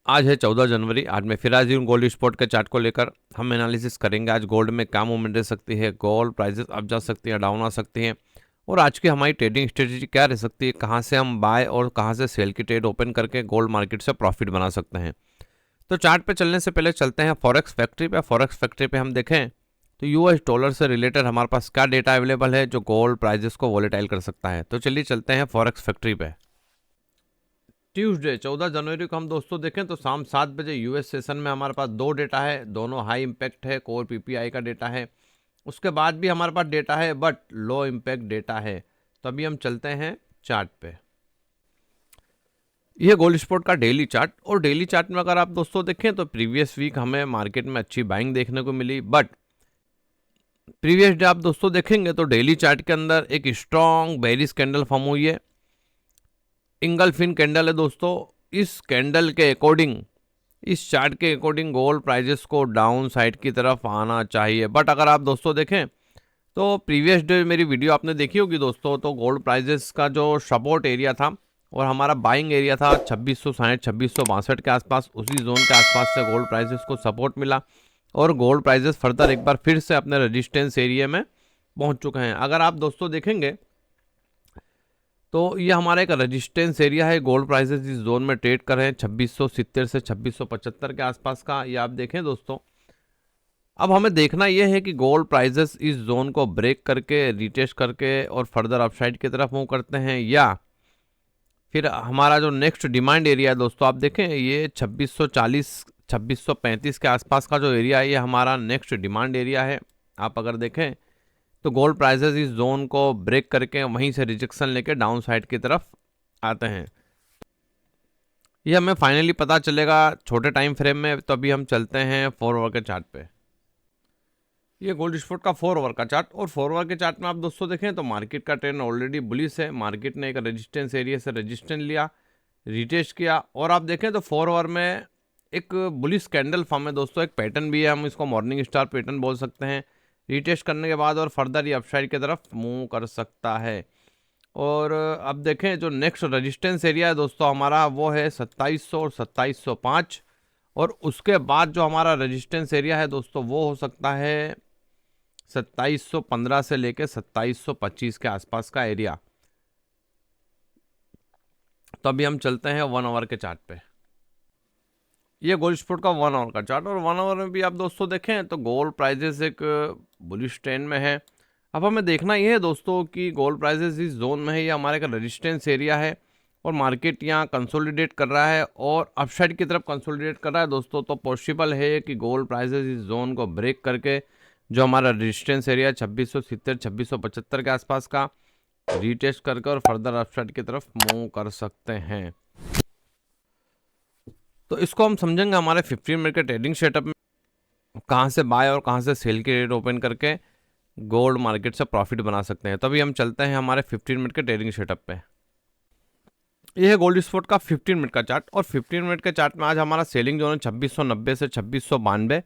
आज है 14 जनवरी। आज मैं फिर हाजिर हूँ गोल्ड स्पॉट के चार्ट को लेकर। हम एनालिसिस करेंगे आज गोल्ड में क्या मूवमेंट रह सकती है, गोल्ड प्राइसेस अप जा सकती है, डाउन आ सकती हैं, और आज की हमारी ट्रेडिंग स्ट्रेटजी क्या रह सकती है, कहाँ से हम बाय और कहाँ से सेल की ट्रेड ओपन करके गोल्ड मार्केट से प्रॉफिट बना सकते हैं। तो चार्ट पे चलने से पहले चलते हैं फॉरेक्स फैक्ट्री पे। फॉरेक्स फैक्ट्री पे हम देखें तो यूएस डॉलर से रिलेटेड हमारे पास क्या डेटा अवेलेबल है जो गोल्ड प्राइजेस को वॉलेटाइल कर सकता है। तो चलिए चलते हैं फॉरेक्स फैक्ट्री पे। ट्यूसडे 14 जनवरी को हम दोस्तों देखें तो शाम 7 बजे यूएस सेशन में हमारे पास दो डेटा है, दोनों हाई इम्पैक्ट है। कोर पीपीआई का डेटा है, उसके बाद भी हमारे पास डेटा है बट लो इम्पैक्ट डेटा है। तो अभी हम चलते हैं चार्ट पे। यह गोल्ड स्पॉट का डेली चार्ट, और डेली चार्ट में अगर आप दोस्तों देखें तो प्रीवियस वीक हमें मार्केट में अच्छी बाइंग देखने को मिली, बट प्रीवियस डे आप दोस्तों देखेंगे तो डेली चार्ट के अंदर एक स्ट्रॉन्ग बेरिश कैंडल फॉर्म हुई है। इंगल्फिन कैंडल है दोस्तों। इस कैंडल के अकॉर्डिंग, इस चार्ट के अकॉर्डिंग गोल्ड प्राइजेस को डाउन साइड की तरफ आना चाहिए। बट अगर आप दोस्तों देखें तो प्रीवियस डे मेरी वीडियो आपने देखी होगी दोस्तों, तो गोल्ड प्राइजेस का जो सपोर्ट एरिया था और हमारा बाइंग एरिया था 2660 2662 के आसपास, उसी जोन के आसपास से गोल्ड प्राइजेस को सपोर्ट मिला और गोल्ड प्राइजेस फर्दर एक बार फिर से अपने रेजिस्टेंस एरिया में पहुंच चुके हैं। अगर आप दोस्तों देखेंगे तो ये हमारा एक रेजिस्टेंस एरिया है। गोल्ड प्राइसेस इस जोन में ट्रेड कर रहे हैं 2670 से 2675 के आसपास का, ये आप देखें दोस्तों। अब हमें देखना यह है कि गोल्ड प्राइसेस इस जोन को ब्रेक करके, रिटेस्ट करके और फर्दर अपसाइड की तरफ मूव करते हैं, या फिर हमारा जो नेक्स्ट डिमांड एरिया है दोस्तों, आप देखें ये 2640 2635 के आसपास का जो एरिया है, ये हमारा नेक्स्ट डिमांड एरिया है। आप अगर देखें तो गोल्ड प्राइसेस इस जोन को ब्रेक करके वहीं से रिजेक्शन लेके डाउन साइड की तरफ आते हैं। ये हमें फाइनली पता चलेगा छोटे टाइम फ्रेम में। तो अभी हम चलते हैं 4 आवर के चार्ट पे। ये गोल्ड स्पॉट का 4 आवर का चार्ट, और 4 आवर के चार्ट में आप दोस्तों देखें तो मार्केट का ट्रेंड ऑलरेडी बुलिश है। मार्केट ने एक रेजिस्टेंस एरिया से रेजिस्टेंस लिया, रिटेस्ट किया, और आप देखें तो 4 आवर में एक बुलिश कैंडल फॉर्म है दोस्तों। एक पैटर्न भी है, हम इसको मॉर्निंग स्टार पैटर्न बोल सकते हैं। रिटेस्ट करने के बाद और फर्दर ये अपसाइड की तरफ मूव कर सकता है। और अब देखें जो नेक्स्ट रेजिस्टेंस एरिया है दोस्तों हमारा, वो है 2700 और 2705, और उसके बाद जो हमारा रेजिस्टेंस एरिया है दोस्तों वो हो सकता है 2715 से लेके 2725 के आसपास का एरिया। तो अभी हम चलते हैं 1 आवर के चार्ट पे। ये गोल्ड स्पॉट का 1 आवर का चार्ट, और 1 आवर में भी आप दोस्तों देखें तो गोल्ड प्राइजेस एक बुलिश ट्रेंड में है। अब हमें देखना ये है दोस्तों कि गोल्ड प्राइजेस इस जोन में है, ये हमारे का रेजिस्टेंस एरिया है, और मार्केट यहाँ कंसोलिडेट कर रहा है और अपसाइड की तरफ कंसोलिडेट कर रहा है दोस्तों। तो पॉसिबल है कि गोल्ड प्राइजेस इस जोन को ब्रेक करके जो हमारा रेजिस्टेंस एरिया 2670 2675 के आसपास का रीटेस्ट करके और फर्दर अपसाइड की तरफ मूव कर सकते हैं। तो इसको हम समझेंगे हमारे 15 मिनट के ट्रेडिंग सेटअप में, कहाँ से बाय और कहाँ से सेल की रेट ओपन करके गोल्ड मार्केट से प्रॉफिट बना सकते हैं। तो अभी हम चलते हैं हमारे 15 मिनट के ट्रेडिंग सेटअप पे। यह है गोल्ड स्पॉट का 15 मिनट का चार्ट, और 15 मिनट के चार्ट में आज हमारा सेलिंग जोन है 2690 से 2692,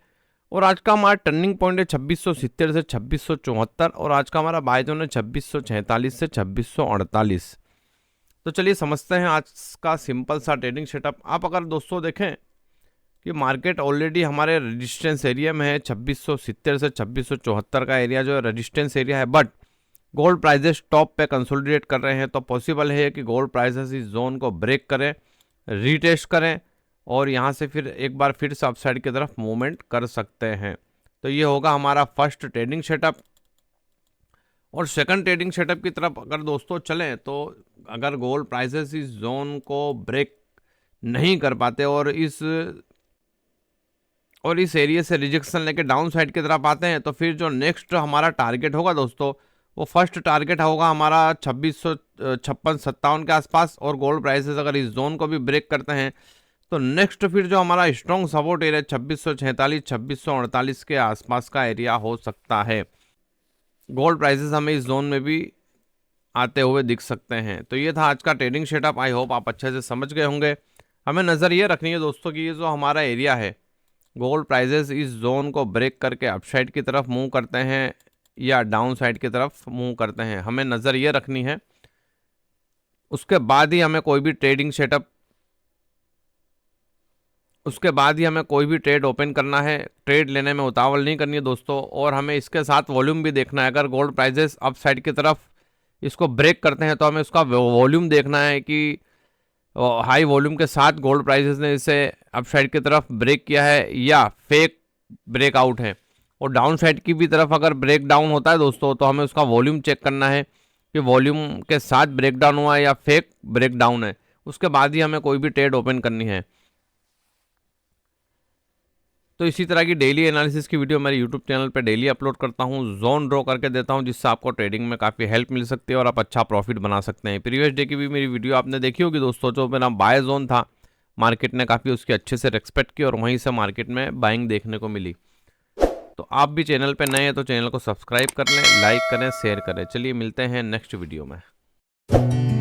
और आज का हमारा टर्निंग पॉइंट है 2670 से 2674, और आज का हमारा बाय जोन है 2646 से 2648। तो चलिए समझते हैं आज का सिंपल सा ट्रेडिंग सेटअप। आप अगर दोस्तों देखें कि मार्केट ऑलरेडी हमारे रेजिस्टेंस एरिया में है 2670 से 2674 का एरिया जो है रेजिस्टेंस एरिया है, बट गोल्ड प्राइजेस टॉप पे कंसोलिडेट कर रहे हैं। तो पॉसिबल है कि गोल्ड प्राइजेस इस जोन को ब्रेक करें, रीटेस्ट करें, और यहाँ से फिर एक बार फिर से अपसाइड की तरफ मूवमेंट कर सकते हैं। तो ये होगा हमारा फर्स्ट ट्रेडिंग सेटअप। और सेकंड ट्रेडिंग सेटअप की तरफ अगर दोस्तों चलें तो अगर गोल्ड प्राइसेस इस जोन को ब्रेक नहीं कर पाते और इस एरिया से रिजेक्शन लेके डाउन साइड की तरफ आते हैं, तो फिर जो नेक्स्ट हमारा टारगेट होगा दोस्तों, वो फर्स्ट टारगेट होगा हमारा 2656-57 के आसपास। और गोल्ड प्राइसेस अगर इस जोन को भी ब्रेक करते हैं तो नेक्स्ट फिर जो हमारा स्ट्रॉन्ग सपोर्ट एरिया 2646 2648 के आसपास का एरिया हो सकता है। गोल्ड प्राइसेस हमें इस जोन में भी आते हुए दिख सकते हैं। तो ये था आज का ट्रेडिंग सेटअप। आई होप आप अच्छे से समझ गए होंगे। हमें नज़र ये रखनी है दोस्तों कि ये जो हमारा एरिया है, गोल्ड प्राइसेस इस जोन को ब्रेक करके अपसाइड की तरफ मूव करते हैं या डाउन साइड की तरफ मूव करते हैं, हमें नज़र ये रखनी है। उसके बाद ही हमें कोई भी ट्रेडिंग सेटअप उसके बाद ही हमें कोई भी ट्रेड ओपन करना है। ट्रेड लेने में उतावल नहीं करनी है दोस्तों, और हमें इसके साथ वॉल्यूम भी देखना है। अगर गोल्ड प्राइजेस अप साइड की तरफ इसको ब्रेक करते हैं तो हमें उसका वॉल्यूम देखना है कि हाई वॉल्यूम के साथ गोल्ड प्राइजेस ने इसे अप साइड की तरफ ब्रेक किया है या फेक ब्रेकआउट है। और डाउन साइड की भी तरफ अगर ब्रेक डाउन होता है दोस्तों तो हमें उसका वॉल्यूम चेक करना है कि वॉल्यूम के साथ ब्रेक डाउन हुआ है या फेक ब्रेक डाउन है। उसके बाद ही हमें कोई भी ट्रेड ओपन करनी है। तो इसी तरह की डेली एनालिसिस की वीडियो मेरे यूट्यूब चैनल पे डेली अपलोड करता हूँ, जोन ड्रॉ करके देता हूँ, जिससे आपको ट्रेडिंग में काफ़ी हेल्प मिल सकती है और आप अच्छा प्रॉफिट बना सकते हैं। प्रीवियस डे की भी मेरी वीडियो आपने देखी होगी दोस्तों, जो मेरा बाय जोन था, मार्केट ने काफ़ी उसकी अच्छे से रेस्पेक्ट की और वहीं से मार्केट में बाइंग देखने को मिली। तो आप भी चैनल पर नए हैं तो चैनल को सब्सक्राइब कर लें, लाइक करें, शेयर करें। चलिए मिलते हैं नेक्स्ट वीडियो में।